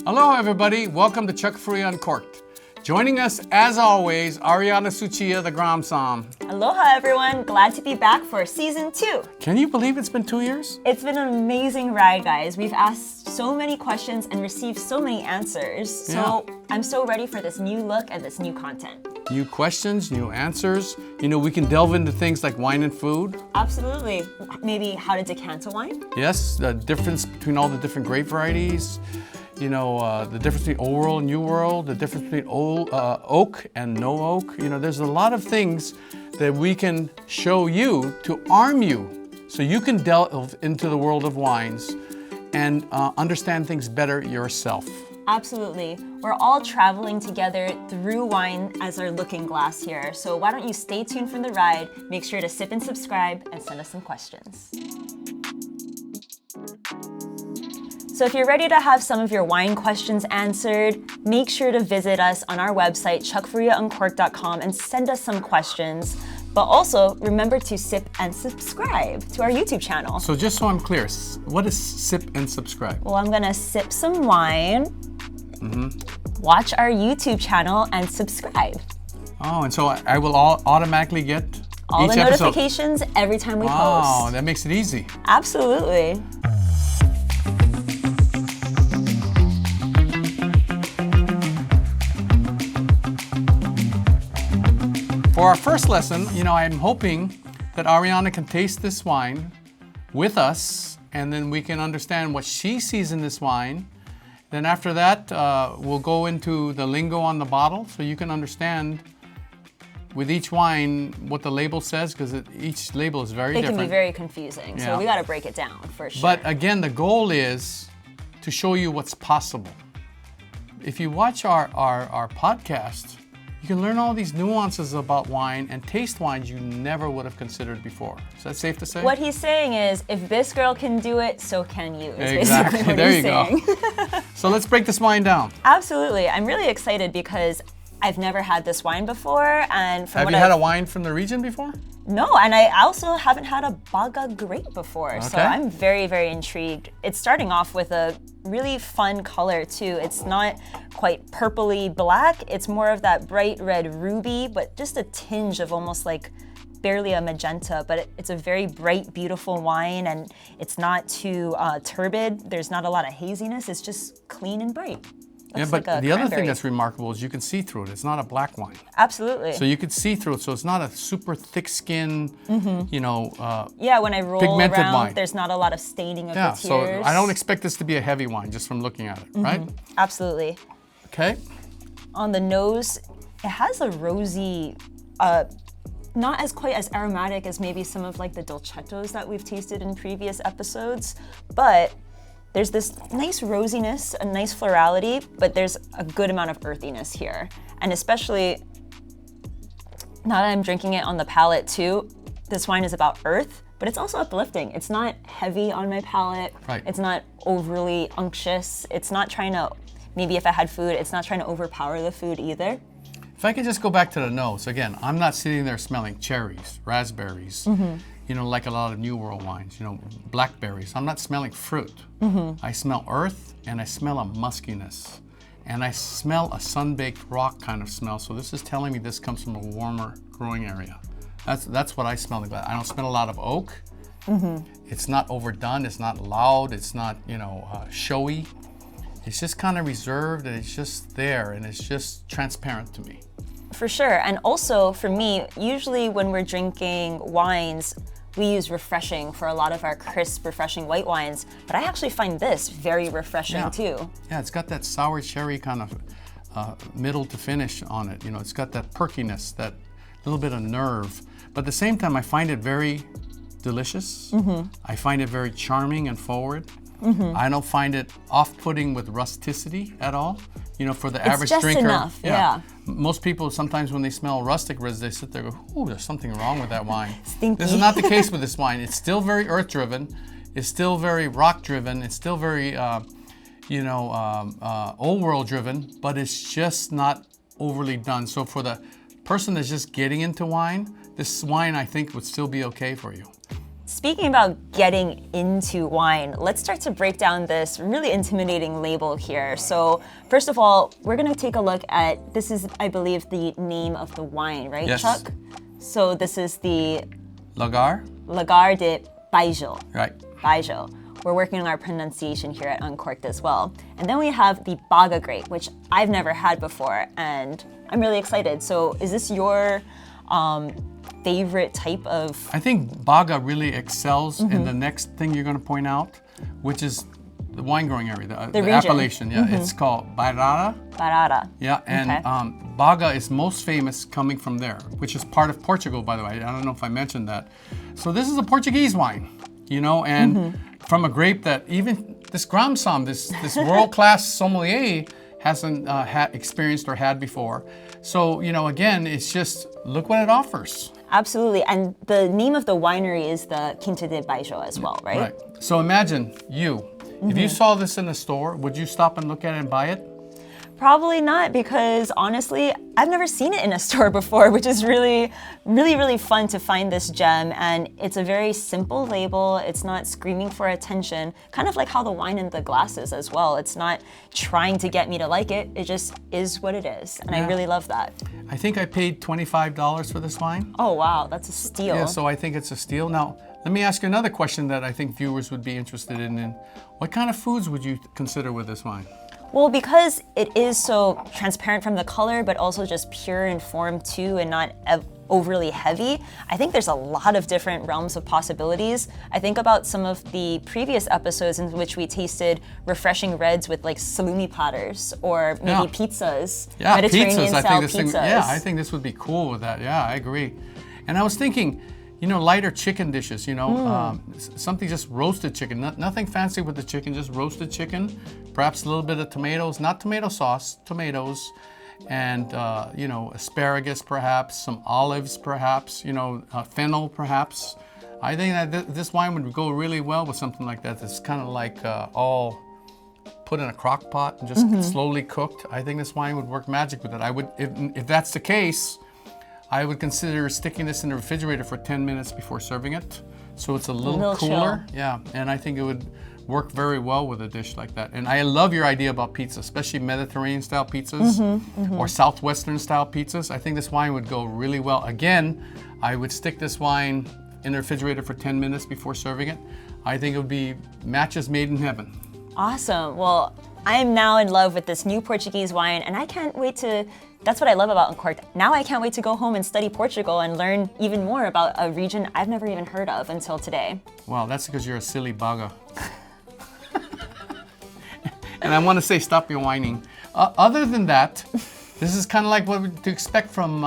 Hello, everybody. Welcome to Chuck Furuya Uncorked. Joining us, as always, Ariana Suchia, the Gram Som. Aloha, everyone. Glad to be back for season 2. Can you believe it's been 2 years? It's been an amazing ride, guys. We've asked so many questions and received so many answers. So I'm so ready for this new look and this new content. New questions, new answers. You know, we can delve into things like wine and food. Absolutely. Maybe how to decant a wine? Yes, the difference between all the different grape varieties. You know, the difference between Old World and New World, the difference between oak and no oak. You know, there's a lot of things that we can show you to arm you so you can delve into the world of wines and understand things better yourself. Absolutely. We're all traveling together through wine as our looking glass here. So why don't you stay tuned for the ride, make sure to sip and subscribe, and send us some questions. So if you're ready to have some of your wine questions answered, make sure to visit us on our website, chuckfuruyauncorked.com, and send us some questions. But also, remember to sip and subscribe to our YouTube channel. So just so I'm clear, what is sip and subscribe? Well, I'm gonna sip some wine, watch our YouTube channel, and subscribe. Oh, and so I will automatically get All each the episode. notifications every time we post. Oh, that makes it easy. Absolutely. For our first lesson, you know, I'm hoping that Ariana can taste this wine with us, and then we can understand what she sees in this wine. Then after that, we'll go into the lingo on the bottle so you can understand with each wine what the label says, because each label is very different. It can be very confusing, Yeah. so we gotta break it down for sure. But again, the goal is to show you what's possible. If you watch our podcast, you can learn all these nuances about wine and taste wines you never would have considered before. Is that safe to say? What he's saying is, if this girl can do it, so can you. Is Exactly. basically what There he's you saying. go. So let's break this wine down. Absolutely. I'm really excited because I've never had this wine before, and from Have you had a wine from the region before? No, and I also haven't had a Baga grape before, so Okay. I'm very, very intrigued. It's starting off with a really fun color too. It's not quite purpley black, it's more of that bright red ruby, but just a tinge of almost like barely a magenta, but it's a very bright, beautiful wine, and it's not too turbid. There's not a lot of haziness, it's just clean and bright. Yeah, Looks but like a the other thing cranberry. that's remarkable is you can see through it. It's not a black wine. Absolutely. So you could see through it, so it's not a super thick skin, you know, Yeah, when I roll pigmented around, wine. there's not a lot of staining of yeah, the tears. so I don't expect this to be a heavy wine just from looking at it, right? Absolutely. Okay. On the nose, it has a rosy, not as quite as aromatic as maybe some of like the dolcettos that we've tasted in previous episodes, but there's this nice rosiness, a nice florality, but there's a good amount of earthiness here. And especially now that I'm drinking it on the palate too, this wine is about earth, but it's also uplifting. It's not heavy on my palate. Right. It's not overly unctuous. It's not trying to, maybe if I had food, it's not trying to overpower the food either. If I could just go back to the nose, again, I'm not sitting there smelling cherries, raspberries, you know, like a lot of New World wines, you know, blackberries. I'm not smelling fruit. I smell earth, and I smell a muskiness. And I smell a sun-baked rock kind of smell. So this is telling me this comes from a warmer growing area. That's what I smell. I don't smell a lot of oak. It's not overdone, it's not loud, it's not, you know, showy. It's just kind of reserved, and it's just there, and it's just transparent to me. For sure, and also for me, usually when we're drinking wines, we use refreshing for a lot of our crisp, refreshing white wines, but I actually find this very refreshing too. Yeah, it's got that sour cherry kind of middle to finish on it. You know, it's got that perkiness, that little bit of nerve, but at the same time, I find it very delicious. I find it very charming and forward. I don't find it off-putting with rusticity at all. You know, for the average just drinker. enough, yeah. Most people, sometimes when they smell rustic res, they sit there and go, ooh, there's something wrong with that wine. Stinky. This is not the case with this wine. It's still very earth-driven. It's still very rock-driven. It's still very, old world-driven, but it's just not overly done. So for the person that's just getting into wine, this wine, I think, would still be okay for you. speaking about getting into wine, let's start to break down this really intimidating label here. So first of all, we're gonna take a look at, this is, I believe, the name of the wine, right, Yes. Chuck? So this is the Lagar? Lagar de Baijol. Right. Baijol. We're working on our pronunciation here at Uncorked as well. And then we have the Baga grape, which I've never had before, and I'm really excited. So is this your favorite type of... I think Baga really excels in the next thing you're going to point out, which is the wine growing area, the region. appellation. Yeah, it's called Bairara. Barara? Yeah, and Okay. Baga is most famous coming from there, which is part of Portugal, by the way. I don't know if I mentioned that. So this is a Portuguese wine, you know, and from a grape that even this Gramsam, this world-class sommelier hasn't experienced or had before. So, you know, again, it's just, look what it offers. Absolutely. And the name of the winery is the Quinta de Baijol as well, right? Right. So imagine you, if you saw this in a store, would you stop and look at it and buy it? Probably not, because honestly, I've never seen it in a store before, which is really, really, really fun to find this gem. And it's a very simple label. It's not screaming for attention, kind of like how the wine in the glass is as well. It's not trying to get me to like it. It just is what it is. And I really love that. I think I paid $25 for this wine. Oh, wow. That's a steal. Yeah, so I think it's a steal. Now, let me ask you another question that I think viewers would be interested in. What kind of foods would you consider with this wine? Well, because it is so transparent from the color, but also just pure in form too, and not overly heavy, I think there's a lot of different realms of possibilities. I think about some of the previous episodes in which we tasted refreshing reds with like salumi platters, or maybe pizzas, Yeah, Mediterranean pizzas. style I think this pizzas. thing. Yeah, I think this would be cool with that. Yeah, I agree. And I was thinking, you know, lighter chicken dishes. You know, something just roasted chicken. Nothing fancy with the chicken. Just roasted chicken. Perhaps a little bit of tomatoes, not tomato sauce, tomatoes, and you know, asparagus perhaps, some olives perhaps, you know, fennel perhaps. I think that this wine would go really well with something like that. That's kind of like all put in a crock pot and just slowly cooked. I think this wine would work magic with it. I would, if that's the case, I would consider sticking this in the refrigerator for 10 minutes before serving it, so it's a little cooler. Chill. Yeah, and I think it would work very well with a dish like that. And I love your idea about pizza, especially Mediterranean style pizzas or Southwestern style pizzas. I think this wine would go really well. Again, I would stick this wine in the refrigerator for 10 minutes before serving it. I think it would be matches made in heaven. Awesome. Well, I'm now in love with this new Portuguese wine, and I can't wait to, that's what I love about Uncorked. Now I can't wait to go home and study Portugal and learn even more about a region I've never even heard of until today. Well, that's because you're a silly Baga. And I want to say, stop your whining. Other than that, this is kind of like what to expect from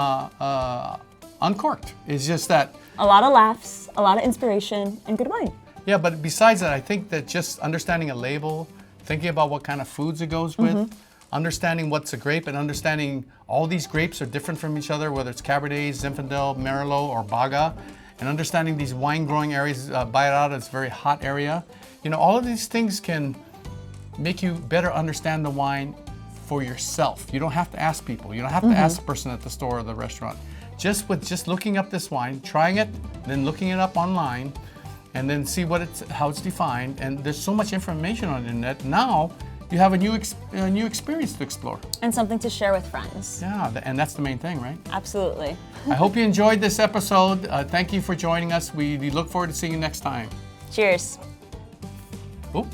Uncorked. It's just that... A lot of laughs, a lot of inspiration, and good wine. Yeah, but besides that, I think that just understanding a label, thinking about what kind of foods it goes with, understanding what's a grape, and understanding all these grapes are different from each other, whether it's Cabernet, Zinfandel, Merlot, or Baga, and understanding these wine growing areas, Bairrada is a very hot area. You know, all of these things can make you better understand the wine for yourself. You don't have to ask people. You don't have to ask the person at the store or the restaurant. Just with looking up this wine, trying it, then looking it up online, and then see how it's defined. And there's so much information on the internet. Now you have a new experience to explore. And something to share with friends. Yeah, and that's the main thing, right? Absolutely. I hope you enjoyed this episode. Thank you for joining us. We look forward to seeing you next time. Cheers. Oop.